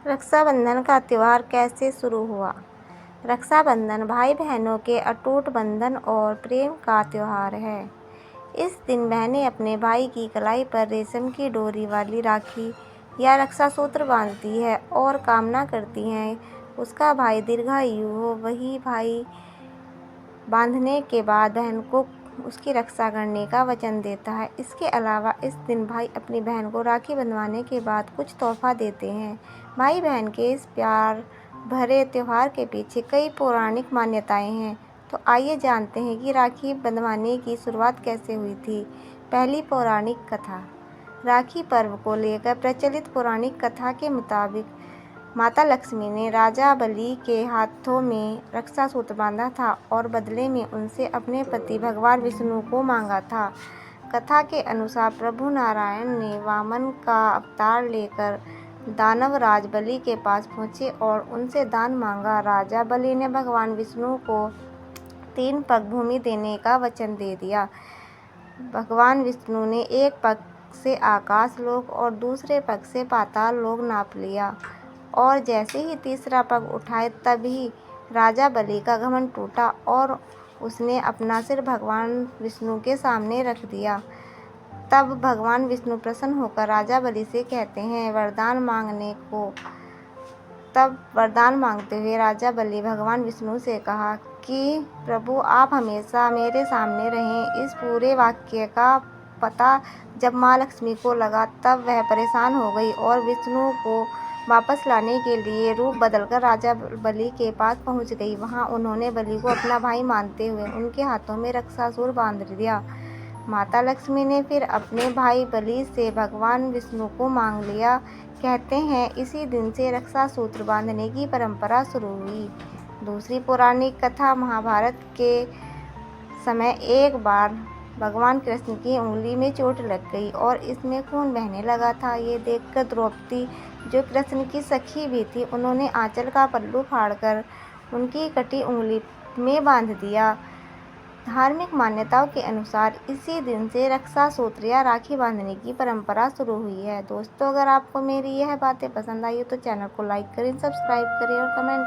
रक्षाबंधन का त्योहार कैसे शुरू हुआ। रक्षाबंधन भाई बहनों के अटूट बंधन और प्रेम का त्योहार है। इस दिन बहनें अपने भाई की कलाई पर रेशम की डोरी वाली राखी या रक्षा सूत्र बांधती है और कामना करती हैं उसका भाई दीर्घायु हो। वही भाई बांधने के बाद बहन को उसकी रक्षा करने का वचन देता है। इसके अलावा इस दिन भाई अपनी बहन को राखी बंधवाने के बाद कुछ तोहफा देते हैं। भाई बहन के इस प्यार भरे त्योहार के पीछे कई पौराणिक मान्यताएं हैं। तो आइए जानते हैं कि राखी बंधवाने की शुरुआत कैसे हुई थी। पहली पौराणिक कथा। राखी पर्व को लेकर प्रचलित पौराणिक कथा के मुताबिक माता लक्ष्मी ने राजा बलि के हाथों में रक्षा सूत्र बांधा था और बदले में उनसे अपने पति भगवान विष्णु को मांगा था। कथा के अनुसार प्रभु नारायण ने वामन का अवतार लेकर दानवराज बलि के पास पहुंचे और उनसे दान मांगा। राजा बलि ने भगवान विष्णु को 3 पग भूमि देने का वचन दे दिया। भगवान विष्णु ने एक पग से आकाश लोक और दूसरे पग से पाताल लोक नाप लिया और जैसे ही तीसरा पग उठाए तभी राजा बलि का घमंड टूटा और उसने अपना सिर भगवान विष्णु के सामने रख दिया। तब भगवान विष्णु प्रसन्न होकर राजा बलि से कहते हैं वरदान मांगने को। तब वरदान मांगते हुए राजा बलि भगवान विष्णु से कहा कि प्रभु आप हमेशा मेरे सामने रहें। इस पूरे वाक्य का पता जब माँ लक्ष्मी को लगा तब वह परेशान हो गई और विष्णु को वापस लाने के लिए रूप बदलकर राजा बलि के पास पहुंच गई। वहां उन्होंने बलि को अपना भाई मानते हुए उनके हाथों में रक्षासूत्र बांध दिया। माता लक्ष्मी ने फिर अपने भाई बलि से भगवान विष्णु को मांग लिया। कहते हैं इसी दिन से रक्षा सूत्र बांधने की परंपरा शुरू हुई। दूसरी पौराणिक कथा। महाभारत के समय एक बार भगवान कृष्ण की उंगली में चोट लग गई और इसमें खून बहने लगा था। ये देखकर द्रौपदी जो कृष्ण की सखी भी थी उन्होंने आंचल का पल्लू फाड़कर उनकी कटी उंगली में बांध दिया। धार्मिक मान्यताओं के अनुसार इसी दिन से रक्षा सूत्र या राखी बांधने की परंपरा शुरू हुई है। दोस्तों अगर आपको मेरी यह बातें पसंद आई हो तो चैनल को लाइक करें, सब्सक्राइब करें और कमेंट